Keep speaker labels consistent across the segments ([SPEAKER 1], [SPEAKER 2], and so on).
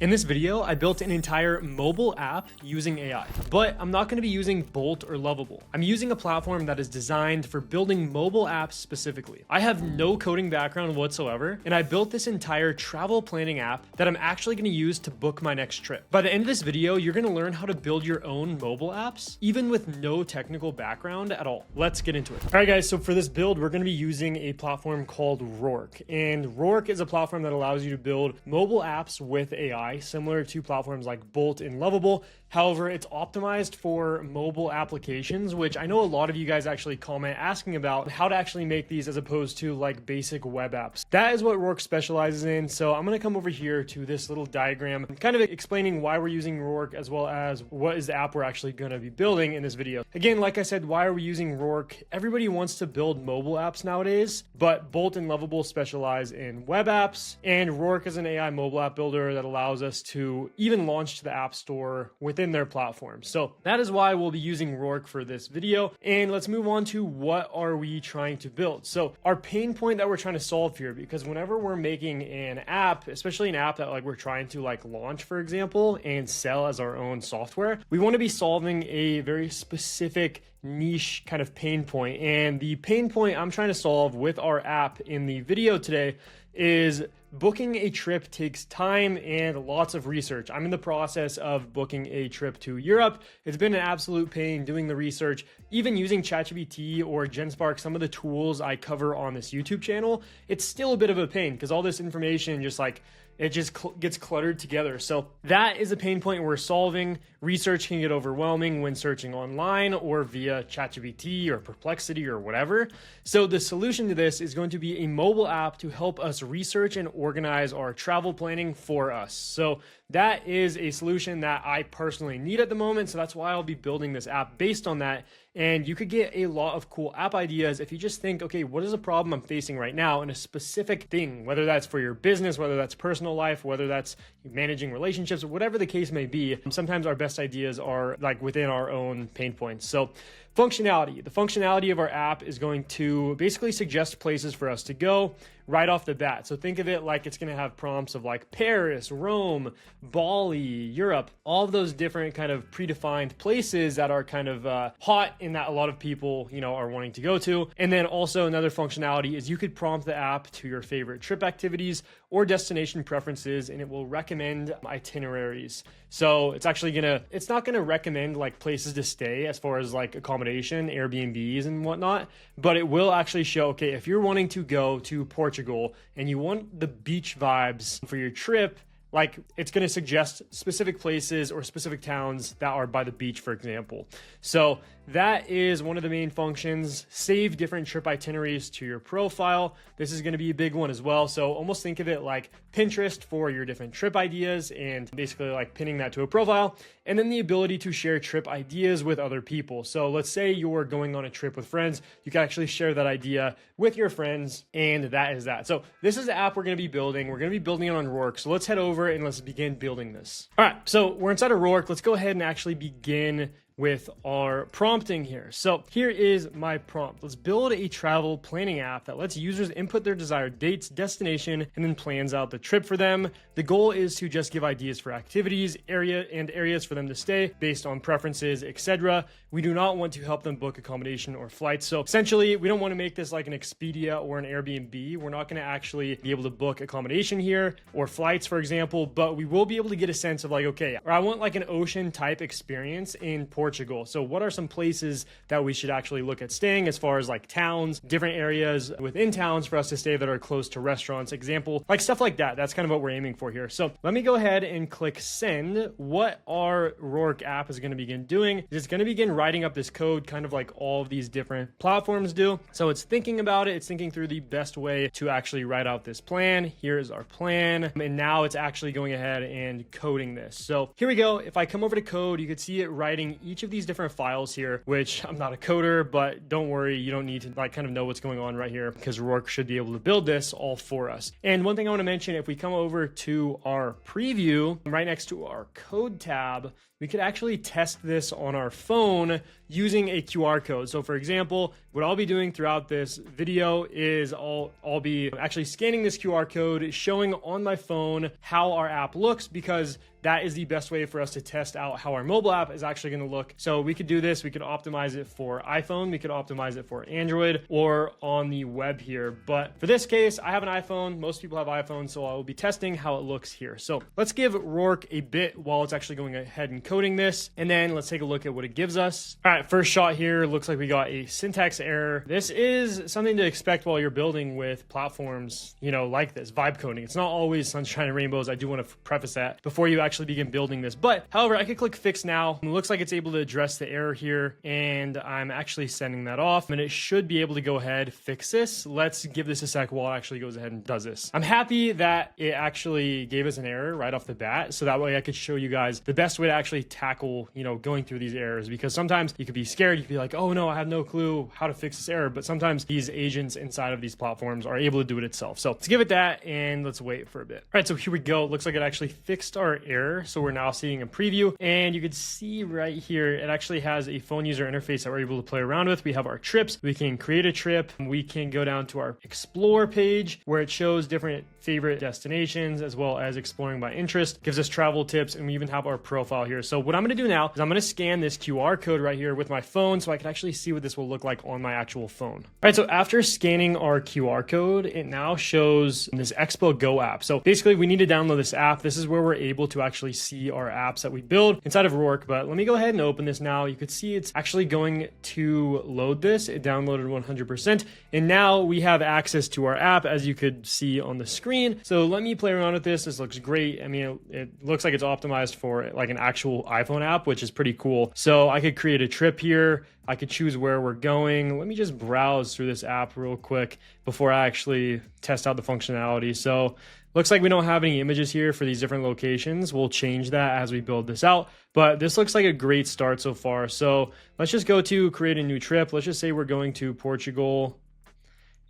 [SPEAKER 1] In this video, I built an entire mobile app using AI, but I'm not going to be using Bolt or Lovable. I'm using a platform that is designed for building mobile apps specifically. I have no coding background whatsoever, and I built this entire travel planning app that I'm actually going to use to book my next trip. By the end of this video, you're going to learn how to build your own mobile apps, even with no technical background at all. Let's get into it. All right, guys, so for this build, we're going to be using a platform called Rork, and Rork is a platform that allows you to build mobile apps with AI. Similar to platforms like Bolt and Lovable. However, it's optimized for mobile applications, which I know a lot of you guys actually comment asking about how to actually make these as opposed to like basic web apps. That is what Rork specializes in. So I'm going to come over here to this little diagram, kind of explaining why we're using Rork as well as what is the app we're actually going to be building in this video. Again, like I said, why are we using Rork? Everybody wants to build mobile apps nowadays, but Bolt and Lovable specialize in web apps, and Rork is an AI mobile app builder that allows us to even launch to the App Store within their platform. So that is why we'll be using Rork for this video. And let's move on to what are we trying to build. So our pain point that we're trying to solve here, because whenever we're making an app, especially an app that like we're trying to like launch, for example, and sell as our own software, we want to be solving a very specific niche kind of pain point. And the pain point I'm trying to solve with our app in the video today is booking a trip takes time and lots of research. I'm in the process of booking a trip to Europe. It's been an absolute pain doing the research, even using ChatGPT or GenSpark, some of the tools I cover on this YouTube channel. It's still a bit of a pain because all this information just like it just gets cluttered together. So that is a pain point we're solving. Research can get overwhelming when searching online or via ChatGPT or Perplexity or whatever. So the solution to this is going to be a mobile app to help us research and organize our travel planning for us. So that is a solution that I personally need at the moment. So that's why I'll be building this app based on that. And you could get a lot of cool app ideas if you just think, okay, what is a problem I'm facing right now in a specific thing, whether that's for your business, whether that's personal life, whether that's managing relationships, whatever the case may be. Sometimes our best ideas are like within our own pain points. So functionality. The functionality of our app is going to basically suggest places for us to go right off the bat. So think of it like it's going to have prompts of like Paris, Rome, Bali, Europe, all of those different kind of predefined places that are kind of hot and that a lot of people, are wanting to go to. And then also another functionality is you could prompt the app to your favorite trip activities or destination preferences, and it will recommend itineraries. So it's not going to recommend like places to stay as far as like accommodation, Airbnbs and whatnot, but it will actually show, okay, if you're wanting to go to Portugal and you want the beach vibes for your trip, like it's going to suggest specific places or specific towns that are by the beach, for example. So that is one of the main functions. Save different trip itineraries to your profile. This is going to be a big one as well. So almost think of it like Pinterest for your different trip ideas and basically like pinning that to a profile. And then the ability to share trip ideas with other people. So let's say you're going on a trip with friends. You can actually share that idea with your friends, and that is that. So this is the app we're going to be building. We're going to be building it on Rork. So let's head over and let's begin building this. All right, so we're inside of Rork. Let's go ahead and actually begin with our prompting here. So here is my prompt. Let's build a travel planning app that lets users input their desired dates, destination, and then plans out the trip for them. The goal is to just give ideas for activities, areas for them to stay based on preferences, etc. We do not want to help them book accommodation or flights. So essentially, we don't want to make this like an Expedia or an Airbnb. We're not going to actually be able to book accommodation here or flights, for example, but we will be able to get a sense of like, okay, or I want like an ocean type experience in Portugal. So what are some places that we should actually look at staying as far as like towns, different areas within towns for us to stay that are close to restaurants, example, like stuff like that. That's kind of what we're aiming for here. So let me go ahead and click send. What our Rork app is going to begin doing is it's going to begin writing up this code kind of like all of these different platforms do. So it's thinking about it. It's thinking through the best way to actually write out this plan. Here's our plan. And now it's actually going ahead and coding this. So here we go. If I come over to code, you can see it writing each each of these different files here, which I'm not a coder, but don't worry, you don't need to like kind of know what's going on right here because Rork should be able to build this all for us. And one thing I want to mention, if we come over to our preview right next to our code tab, we could actually test this on our phone using a QR code. So for example, what I'll be doing throughout this video is I'll be actually scanning this QR code, showing on my phone how our app looks, because that is the best way for us to test out how our mobile app is actually going to look. So we could do this. We could optimize it for iPhone. We could optimize it for Android or on the web here. But for this case, I have an iPhone. Most people have iPhones, so I will be testing how it looks here. So let's give Rork a bit while it's actually going ahead and coding this. And then let's take a look at what it gives us. All right, first shot here, looks like we got a syntax error. This is something to expect while you're building with platforms, you know, like this, vibe coding. It's not always sunshine and rainbows. I do want to preface that before you actually begin building this. But however, I could click fix now. It looks like it's able to address the error here, and I'm actually sending that off, and it should be able to go ahead, fix this. Let's give this a sec while it actually goes ahead and does this. I'm happy that it actually gave us an error right off the bat, so that way I could show you guys the best way to actually tackle, you know, going through these errors, because sometimes you could be scared. You could be like, oh no, I have no clue how to fix this error. But sometimes these agents inside of these platforms are able to do it itself. So let's give it that, and let's wait for a bit. All right, so here we go. It looks like it actually fixed our error. So we're now seeing a preview, and you can see right here, it actually has a phone user interface that we're able to play around with. We have our trips. We can create a trip. We can go down to our explore page where it shows different favorite destinations as well as exploring by interest, gives us travel tips, and we even have our profile here. So what I'm going to do now is I'm going to scan this QR code right here with my phone so I can actually see what this will look like on my actual phone. All right, so after scanning our QR code, it now shows this Expo Go app. So basically we need to download this app. This is where we're able to actually see our apps that we build inside of Rork. But let me go ahead and open this now. You could see it's actually going to load this. It downloaded 100%. And now we have access to our app, as you could see on the screen. So let me play around with this. This looks great. I mean, it looks like it's optimized for like an actual iPhone app, which is pretty cool. So I could create a trip here. I could choose where we're going. Let me just browse through this app real quick before I actually test out the functionality. So looks like we don't have any images here for these different locations. We'll change that as we build this out, but this looks like a great start so far. So let's just go to create a new trip. Let's just say we're going to Portugal,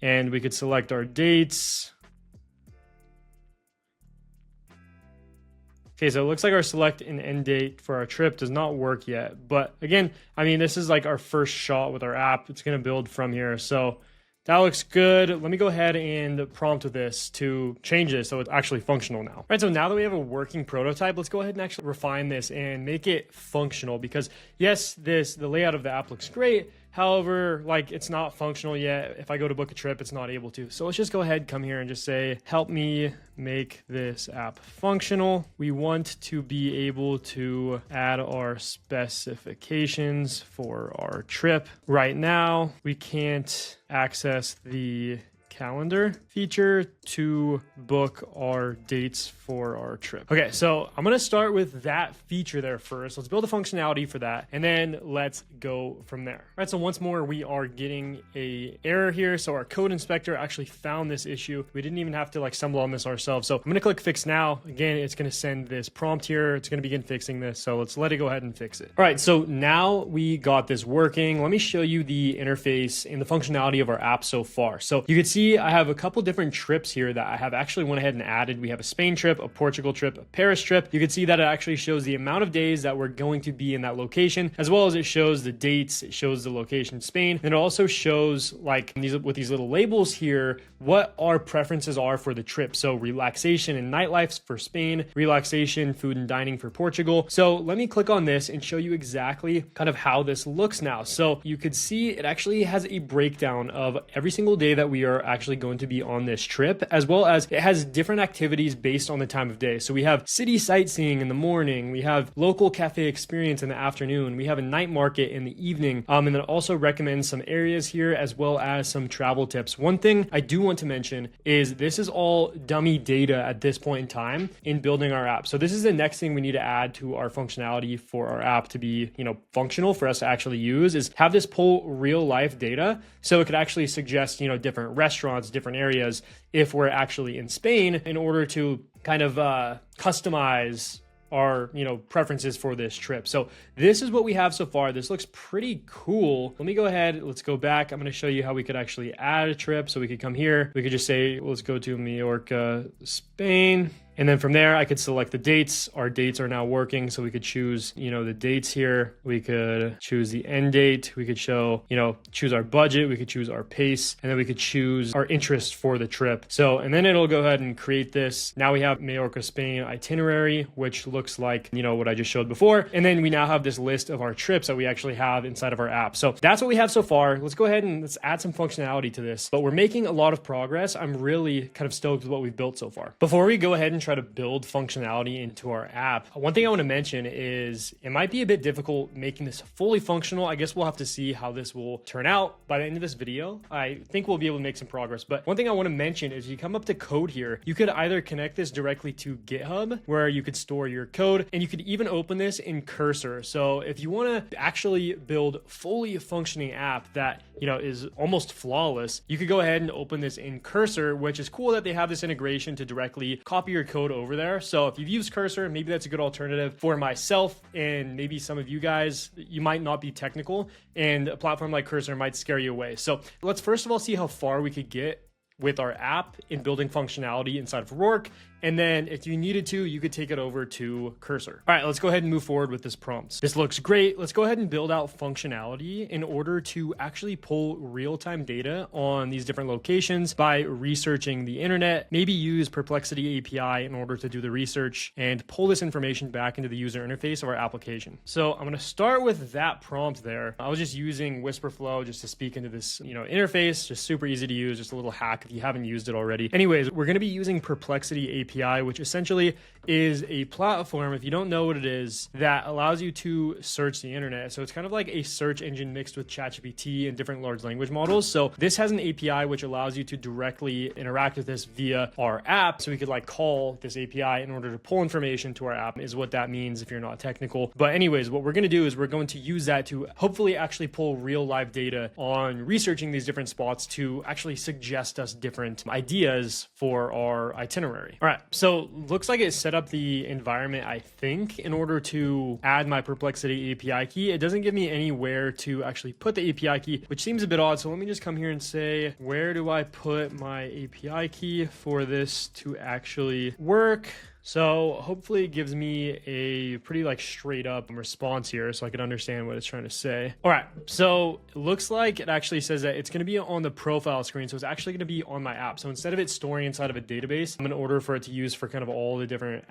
[SPEAKER 1] and we could select our dates. Okay, so it looks like our select and end date for our trip does not work yet. But again, I mean, this is like our first shot with our app. It's going to build from here. So that looks good. Let me go ahead and prompt with this to change this so it's actually functional now. All right, so now that we have a working prototype, let's go ahead and actually refine this and make it functional, because yes, the layout of the app looks great. However, like, it's not functional yet. If I go to book a trip, it's not able to. So let's just go ahead, come here and just say, help me make this app functional. We want to be able to add our specifications for our trip. Right now, we can't access the calendar feature to book our dates for our trip. Okay, so I'm gonna start with that feature there first. Let's build a functionality for that, and then let's go from there. All right, so once more, we are getting a error here. So our code inspector actually found this issue. We didn't even have to like stumble on this ourselves. So I'm gonna click fix now. Again, it's gonna send this prompt here. It's gonna begin fixing this. So let's let it go ahead and fix it. All right, so now we got this working. Let me show you the interface and the functionality of our app so far. So you can see I have a couple different trips here that I have actually went ahead and added. We have a Spain trip, a Portugal trip, a Paris trip. You can see that it actually shows the amount of days that we're going to be in that location, as well as it shows the dates, it shows the location Spain, and it also shows like with these little labels here, what our preferences are for the trip. So relaxation and nightlife for Spain, relaxation, food and dining for Portugal. So let me click on this and show you exactly kind of how this looks now. So you could see it actually has a breakdown of every single day that we are actually going to be on this trip, as well as it has different activities based on the time of day. So we have city sightseeing in the morning, we have local cafe experience in the afternoon, we have a night market in the evening, and then it also recommends some areas here as well as some travel tips. One thing I do want to mention is this is all dummy data at this point in time in building our app. So this is the next thing we need to add to our functionality for our app to be, functional for us to actually use, is have this pull real life data. So it could actually suggest, different restaurants, different areas if we're actually in Spain, in order to kind of customize our, preferences for this trip. So this is what we have so far. This looks pretty cool. Let me go ahead. Let's go back. I'm going to show you how we could actually add a trip. So we could come here. We could just say, let's go to Mallorca, Spain. And then from there, I could select the dates. Our dates are now working. So we could choose, the dates here. We could choose the end date. We could choose our budget. We could choose our pace. And then we could choose our interest for the trip. So, and then it'll go ahead and create this. Now we have Mallorca, Spain itinerary, which looks like, what I just showed before. And then we now have this list of our trips that we actually have inside of our app. So that's what we have so far. Let's go ahead and let's add some functionality to this. But we're making a lot of progress. I'm really kind of stoked with what we've built so far. Before we go ahead and try to build functionality into our app, one thing I want to mention is it might be a bit difficult making this fully functional. I guess we'll have to see how this will turn out by the end of this video. I think we'll be able to make some progress. But one thing I want to mention is you come up to code here, you could either connect this directly to GitHub where you could store your code, and you could even open this in Cursor. So if you want to actually build fully functioning app that is almost flawless, you could go ahead and open this in Cursor, which is cool that they have this integration to directly copy your code over there. So if you've used Cursor, maybe that's a good alternative for myself, and maybe some of you guys, you might not be technical and a platform like Cursor might scare you away. So let's first of all see how far we could get with our app in building functionality inside of Rork. And then if you needed to, you could take it over to Cursor. All right, let's go ahead and move forward with this prompt. This looks great. Let's go ahead and build out functionality in order to actually pull real-time data on these different locations by researching the internet, maybe use Perplexity API in order to do the research and pull this information back into the user interface of our application. So I'm gonna start with that prompt there. I was just using Whisperflow just to speak into this, interface, just super easy to use, just a little hack if you haven't used it already. Anyways, we're gonna be using Perplexity API, which essentially is a platform, if you don't know what it is, that allows you to search the internet. So it's kind of like a search engine mixed with ChatGPT and different large language models. So this has an API which allows you to directly interact with this via our app. So we could call this API in order to pull information to our app, is what that means if you're not technical. But anyways, what we're going to do is we're going to use that to hopefully actually pull real live data on researching these different spots to actually suggest us different ideas for our itinerary. All right, so looks like it set up the environment, I think, in order to add my Perplexity API key. It doesn't give me anywhere to actually put the API key, which seems a bit odd. So let me just come here and say, where do I put my API key for this to actually work? So hopefully it gives me a pretty straight up response here so I can understand what it's trying to say. All right, so it looks like it actually says that it's going to be on the profile screen. So it's actually going to be on my app. So instead of it storing inside of a database, I'm in order for it to use for kind of all the different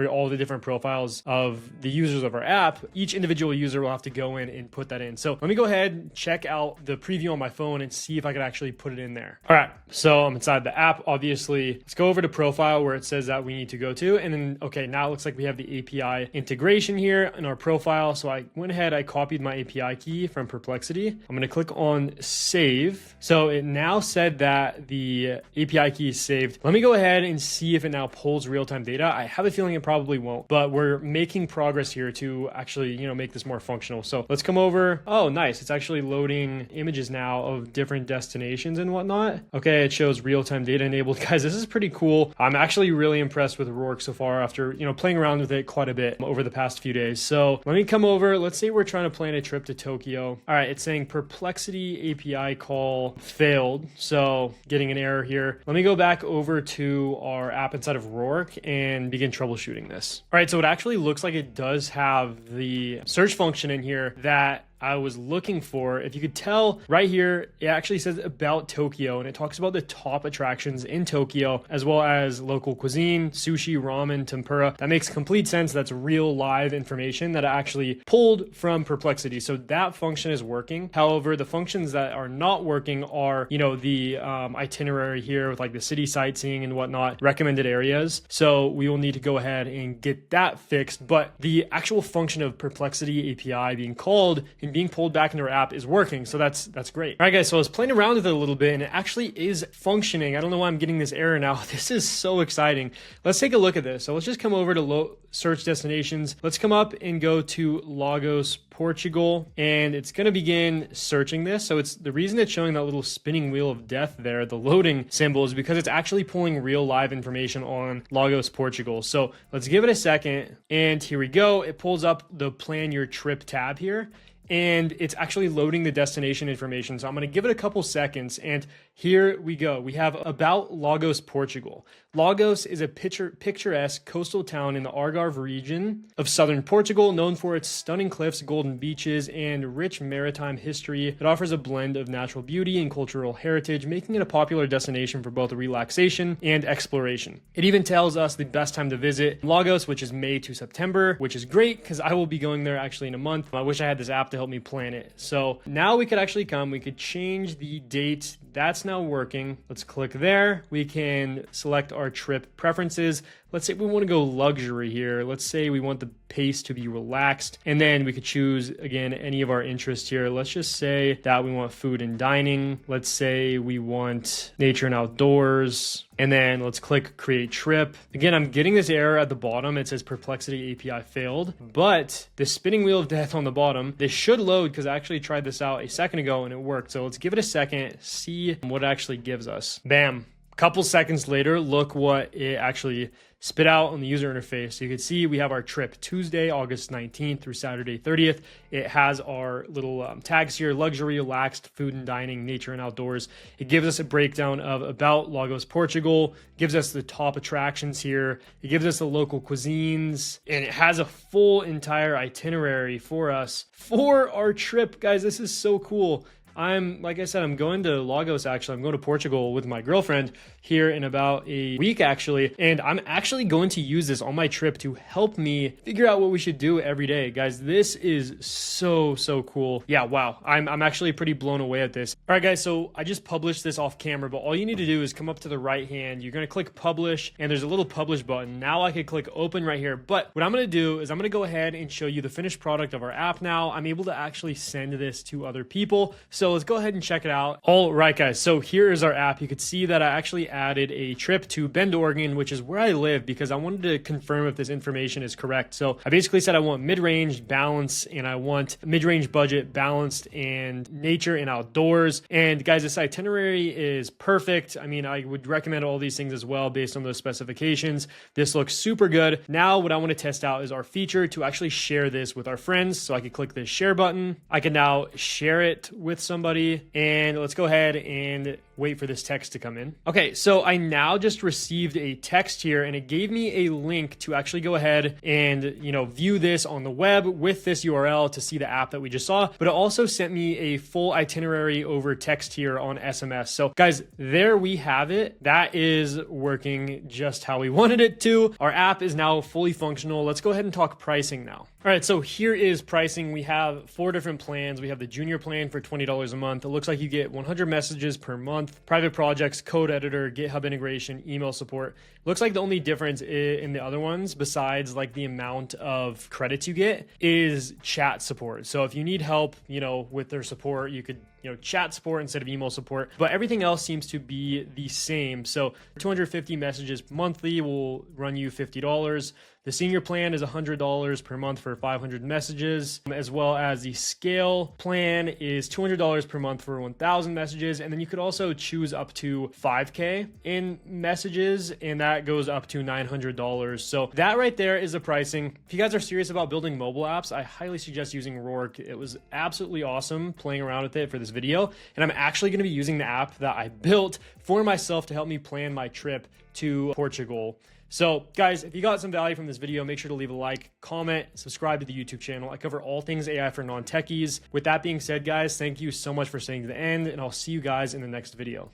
[SPEAKER 1] all the different profiles of the users of our app, each individual user will have to go in and put that in. So let me go ahead and check out the preview on my phone and see if I could actually put it in there. All right, so I'm inside the app, obviously. Let's go over to profile where it says that we need to go to. And then, okay, now it looks like we have the API integration here in our profile. So I went ahead, I copied my API key from Perplexity. I'm going to click on save. So it now said that the API key is saved. Let me go ahead and see if it now pulls real-time data. I have a feeling it probably won't, but we're making progress here to actually, make this more functional. So let's come over. Oh, nice. It's actually loading images now of different destinations and whatnot. Okay, it shows real-time data enabled. Guys, this is pretty cool. I'm actually really impressed with Rork so far after, playing around with it quite a bit over the past few days. So let me come over. Let's say we're trying to plan a trip to Tokyo. All right, it's saying Perplexity API call failed. So getting an error here. Let me go back over to our app inside of Rork and begin troubleshooting this. All right, so it actually looks like it does have the search function in here that I was looking for. If you could tell right here, it actually says about Tokyo, and it talks about the top attractions in Tokyo, as well as local cuisine, sushi, ramen, tempura. That makes complete sense. That's real live information that I actually pulled from Perplexity. So that function is working. However, the functions that are not working are, the itinerary here with the city sightseeing and whatnot, recommended areas. So we will need to go ahead and get that fixed. But the actual function of Perplexity API being called in and being pulled back into our app is working. So that's great. All right, guys, so I was playing around with it a little bit and it actually is functioning. I don't know why I'm getting this error now. This is so exciting. Let's take a look at this. So let's just come over to search destinations. Let's come up and go to Lagos, Portugal, and it's going to begin searching this. So it's the reason it's showing that little spinning wheel of death there, the loading symbol, is because it's actually pulling real live information on Lagos, Portugal. So let's give it a second. And here we go. It pulls up the plan your trip tab here. And it's actually loading the destination information. So I'm going to give it a couple seconds. And here we go. We have about Lagos, Portugal. Lagos is a picturesque coastal town in the Algarve region of southern Portugal, known for its stunning cliffs, golden beaches, and rich maritime history. It offers a blend of natural beauty and cultural heritage, making it a popular destination for both relaxation and exploration. It even tells us the best time to visit Lagos, which is May to September, which is great because I will be going there actually in a month. I wish I had this app to help me plan it. So now we could actually we could change the date. That's now working. Let's click there. We can select our trip preferences. Let's say we want to go luxury here. Let's say we want the pace to be relaxed. And then we could choose, again, any of our interests here. Let's just say that we want food and dining. Let's say we want nature and outdoors. And then let's click create trip. Again, I'm getting this error at the bottom. It says Perplexity API failed. But the spinning wheel of death on the bottom, this should load because I actually tried this out a second ago and it worked. So let's give it a second, see what it actually gives us. Bam. Couple seconds later, look what it actually spit out on the user interface. So you can see we have our trip Tuesday, August 19th through Saturday 30th. It has our little tags here: luxury, relaxed, food and dining, nature and outdoors. It gives us a breakdown of about Lagos, Portugal, gives us the top attractions here. It gives us the local cuisines, and it has a full entire itinerary for us for our trip. Guys, this is so cool. Like I said, I'm going to Lagos, actually. I'm going to Portugal with my girlfriend here in about a week, actually. And I'm actually going to use this on my trip to help me figure out what we should do every day. Guys, this is so cool. Yeah, wow. I'm actually pretty blown away at this. All right, guys, so I just published this off camera, but all you need to do is come up to the right hand. You're going to click publish, and there's a little publish button. Now I could click open right here. But what I'm going to do is I'm going to go ahead and show you the finished product of our app now. I'm able to actually send this to other people. So let's go ahead and check it out. All right, guys. So here is our app. You could see that I actually added a trip to Bend, Oregon, which is where I live, because I wanted to confirm if this information is correct. So I basically said I want mid-range, balance, and I want mid-range budget, balanced, and nature and outdoors. And guys, this itinerary is perfect. I mean, I would recommend all these things as well based on those specifications. This looks super good. Now what I want to test out is our feature to actually share this with our friends. So I could click this share button. I can now share it with somebody. And let's go ahead and wait for this text to come in. Okay, so I now just received a text here, and it gave me a link to actually go ahead and, view this on the web with this URL to see the app that we just saw. But it also sent me a full itinerary over text here on SMS. So guys, there we have it. That is working just how we wanted it to. Our app is now fully functional. Let's go ahead and talk pricing now. All right, so here is pricing. We have 4 different plans. We have the junior plan for $20 a month. It looks like you get 100 messages per month, private projects, code editor, GitHub integration, email support. Looks like the only difference in the other ones, besides like the amount of credits you get, is chat support. So if you need help, with their support, you could chat support instead of email support, but everything else seems to be the same. So 250 messages monthly will run you $50. The senior plan is $100 per month for 500 messages, as well as the scale plan is $200 per month for 1,000 messages. And then you could also choose up to 5K in messages, and that goes up to $900. So that right there is the pricing. If you guys are serious about building mobile apps, I highly suggest using Rork. It was absolutely awesome playing around with it for this video. And I'm actually going to be using the app that I built for myself to help me plan my trip to Portugal. So guys, if you got some value from this video, make sure to leave a like, comment, subscribe to the YouTube channel. I cover all things AI for non-techies. With that being said, guys, thank you so much for staying to the end, and I'll see you guys in the next video.